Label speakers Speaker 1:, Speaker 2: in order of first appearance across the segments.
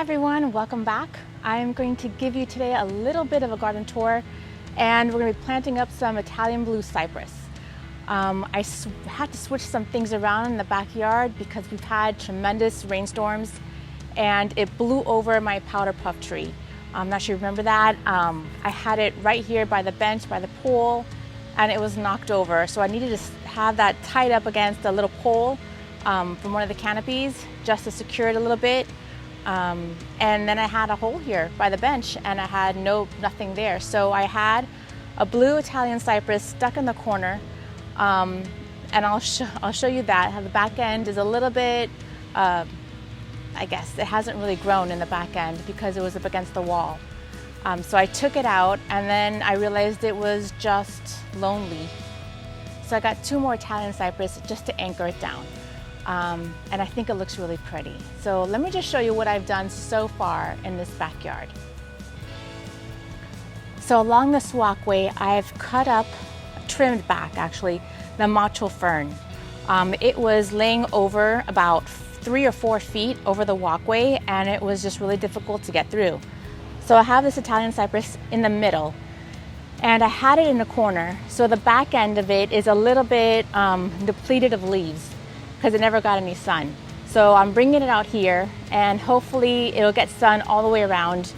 Speaker 1: Hi everyone, welcome back. I'm going to give you today a little bit of a garden tour, and we're going to be planting up some Italian blue cypress. I had to switch some things around in the backyard because we've had tremendous rainstorms and it blew over my powder puff tree. I'm not sure you remember that. I had it right here by the bench, by the pool, and it was knocked over. So I needed to have that tied up against a little pole from one of the canopies just to secure it a little bit. And then I had a hole here by the bench and I had nothing there. So I had a blue Italian cypress stuck in the corner. And I'll show you that. How the back end is a little bit, I guess it hasn't really grown in the back end because it was up against the wall. So I took it out and then I realized it was just lonely. So I got two more Italian cypress just to anchor it down. And I think it looks really pretty. So let me just show you what I've done so far in this backyard. So along this walkway, I've trimmed back actually, the macho fern. It was laying over about 3 or 4 feet over the walkway and it was just really difficult to get through. So I have this Italian cypress in the middle and I had it in the corner. So the back end of it is a little bit depleted of leaves because it never got any sun. So I'm bringing it out here and hopefully it'll get sun all the way around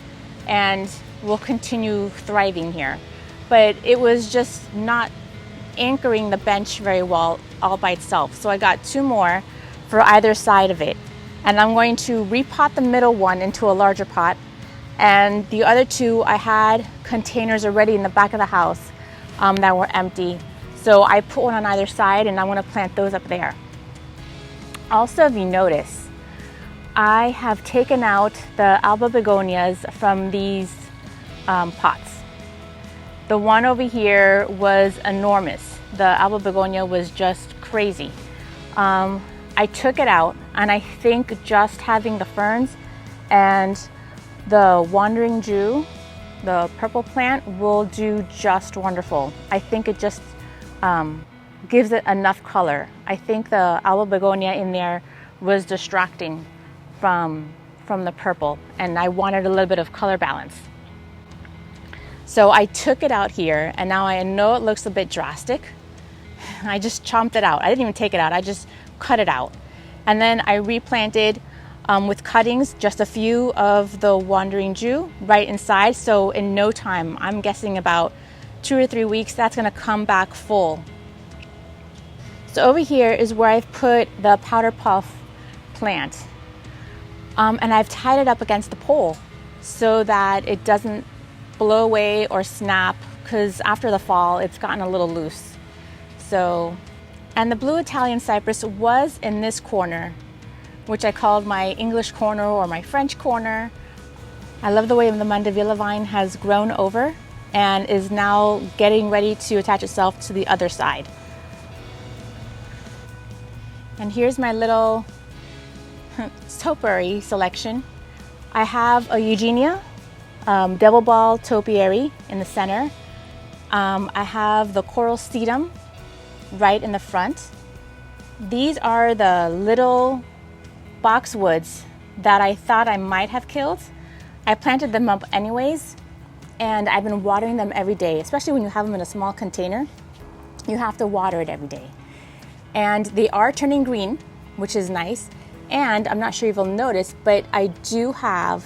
Speaker 1: and we'll continue thriving here. But it was just not anchoring the bench very well all by itself. So I got 2 more for either side of it. And I'm going to repot the middle one into a larger pot. And the other 2, I had containers already in the back of the house that were empty. So I put one on either side and I'm gonna plant those up there. Also, if you notice, I have taken out the alba begonias from these pots. The one over here was enormous. The alba begonia was just crazy. I took it out and I think just having the ferns and the wandering Jew, the purple plant, will do just wonderful. I think it just gives it enough color. I think the alba begonia in there was distracting from the purple and I wanted a little bit of color balance. So I took it out here and now I know it looks a bit drastic. I just chomped it out. I didn't even take it out, I just cut it out. And then I replanted with cuttings just a few of the wandering Jew right inside. So in no time, I'm guessing about 2 or 3 weeks, that's gonna come back full. So over here is where I've put the powder puff plant. And I've tied it up against the pole so that it doesn't blow away or snap, because after the fall, it's gotten a little loose. So, and the blue Italian cypress was in this corner, which I called my English corner or my French corner. I love the way the mandevilla vine has grown over and is now getting ready to attach itself to the other side. And here's my little topiary selection. I have a Eugenia, double ball topiary in the center. I have the coral sedum right in the front. These are the little boxwoods that I thought I might have killed. I planted them up anyways, and I've been watering them every day, especially when you have them in a small container. You have to water it every day. And they are turning green, which is nice. And I'm not sure if you'll notice, but I do have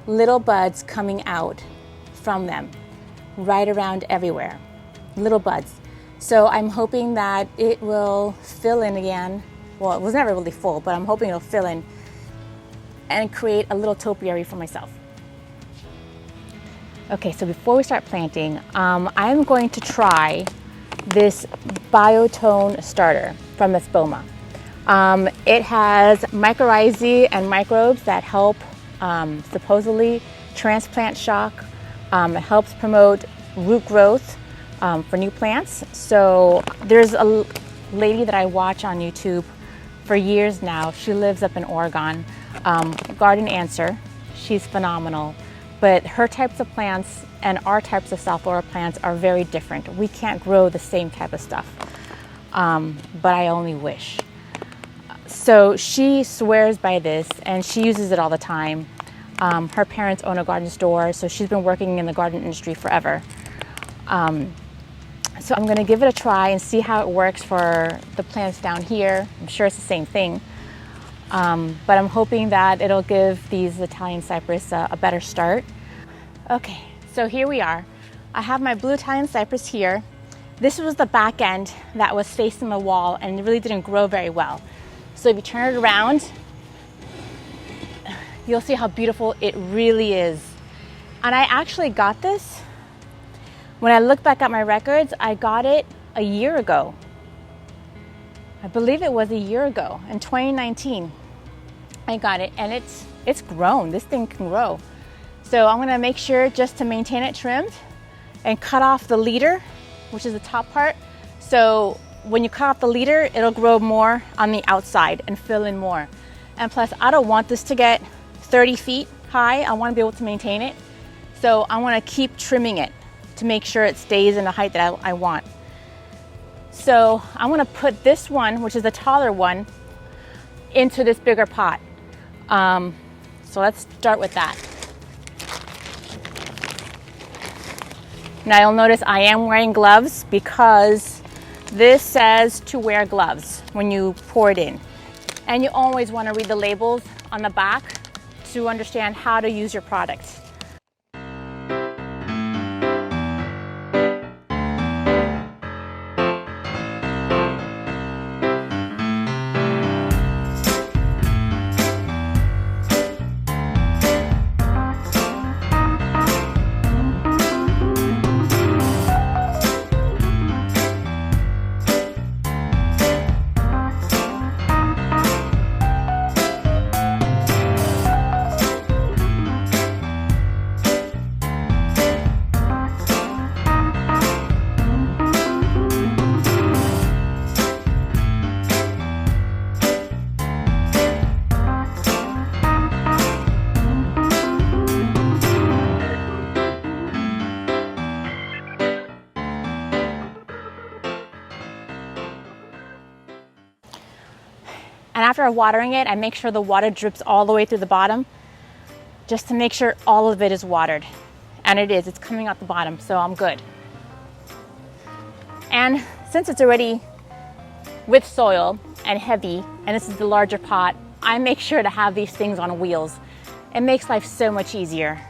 Speaker 1: little buds coming out from them right around everywhere, little buds. So I'm hoping that it will fill in again. Well, it was never really full, but I'm hoping it'll fill in and create a little topiary for myself. Okay, so before we start planting, I'm going to try this biotone starter from Espoma. It has mycorrhizae and microbes that help supposedly transplant shock. It helps promote root growth for new plants. So there's a lady that I watch on YouTube for years now. She lives up in Oregon, Garden Answer. She's phenomenal. But her types of plants and our types of South Florida plants are very different. We can't grow the same type of stuff, but I only wish. So she swears by this and she uses it all the time. Her parents own a garden store, so she's been working in the garden industry forever. So I'm gonna give it a try and see how it works for the plants down here. I'm sure it's the same thing. But I'm hoping that it'll give these Italian cypress a better start. Okay, so here we are. I have my Blue Italian cypress here. This was the back end that was facing the wall and it really didn't grow very well. So if you turn it around, you'll see how beautiful it really is. And I actually got this, when I look back at my records, I got it a year ago. I believe it was a year ago, in 2019. I got it, and it's grown. This thing can grow. So I'm gonna make sure just to maintain it trimmed and cut off the leader, which is the top part. So when you cut off the leader, it'll grow more on the outside and fill in more. And plus, I don't want this to get 30 feet high. I wanna be able to maintain it. So I wanna keep trimming it to make sure it stays in the height that I want. So I'm gonna put this one, which is the taller one, into this bigger pot. So let's start with that. Now you'll notice I am wearing gloves because this says to wear gloves when you pour it in. And you always wanna read the labels on the back to understand how to use your product. And after watering it, I make sure the water drips all the way through the bottom, just to make sure all of it is watered. And it is, it's coming out the bottom, so I'm good. And since it's already with soil and heavy, and this is the larger pot, I make sure to have these things on wheels. It makes life so much easier.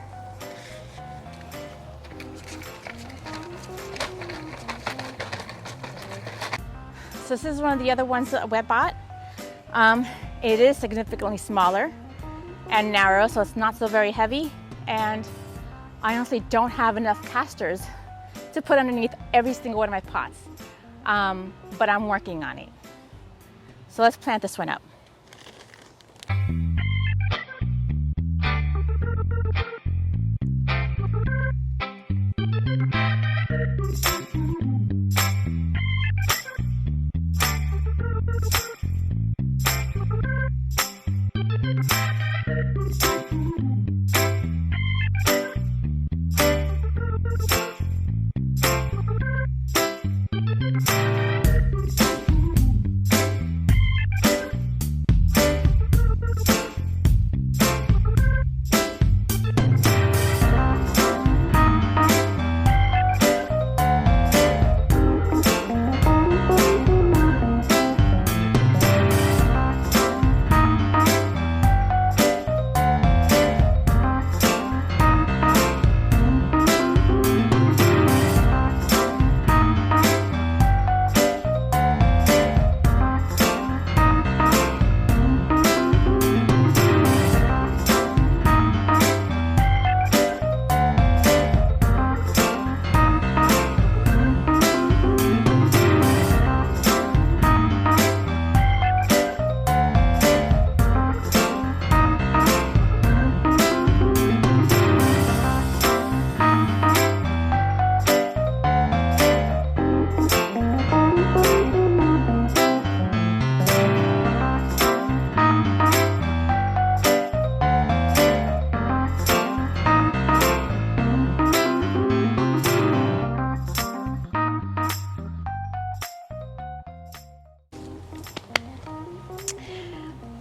Speaker 1: So this is one of the other ones that I bought. It is significantly smaller and narrow, so it's not so very heavy. And I honestly don't have enough casters to put underneath every single one of my pots. But I'm working on it. So let's plant this one up.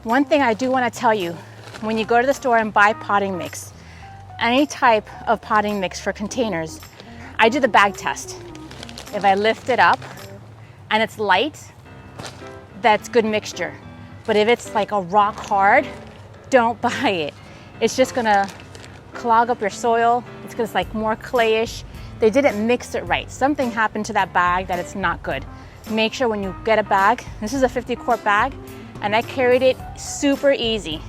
Speaker 1: One thing I do want to tell you, when you go to the store and buy potting mix, any type of potting mix for containers, I do the bag test. If I lift it up and it's light, that's good mixture. But if it's like a rock hard, don't buy it. It's just gonna clog up your soil. It's just like more clayish. They didn't mix it right. Something happened to that bag that it's not good. Make sure when you get a bag, this is a 50-quart bag, and I carried it super easy.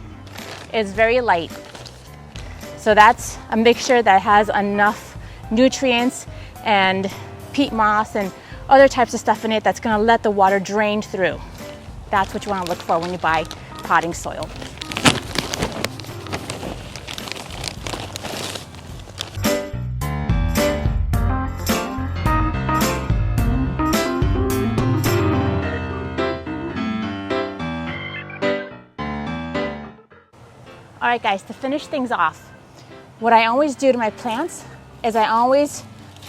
Speaker 1: It's very light. So that's a mixture that has enough nutrients and peat moss and other types of stuff in it that's gonna let the water drain through. That's what you wanna look for when you buy potting soil. All right guys, to finish things off, what I always do to my plants is I always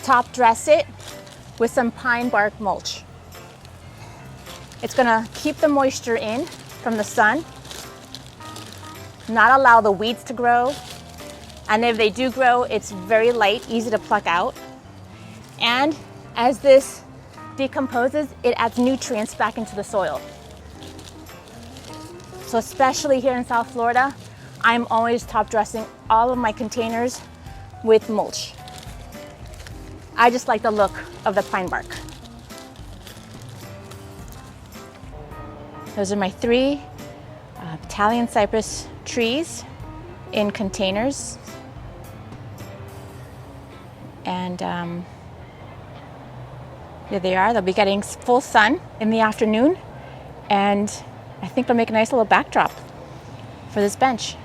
Speaker 1: top dress it with some pine bark mulch. It's gonna keep the moisture in from the sun, not allow the weeds to grow, and if they do grow, it's very light, easy to pluck out. And as this decomposes, it adds nutrients back into the soil. So especially here in South Florida, I'm always top dressing all of my containers with mulch. I just like the look of the pine bark. Those are my 3 Italian cypress trees in containers. And there they are. They'll be getting full sun in the afternoon. And I think they'll make a nice little backdrop for this bench.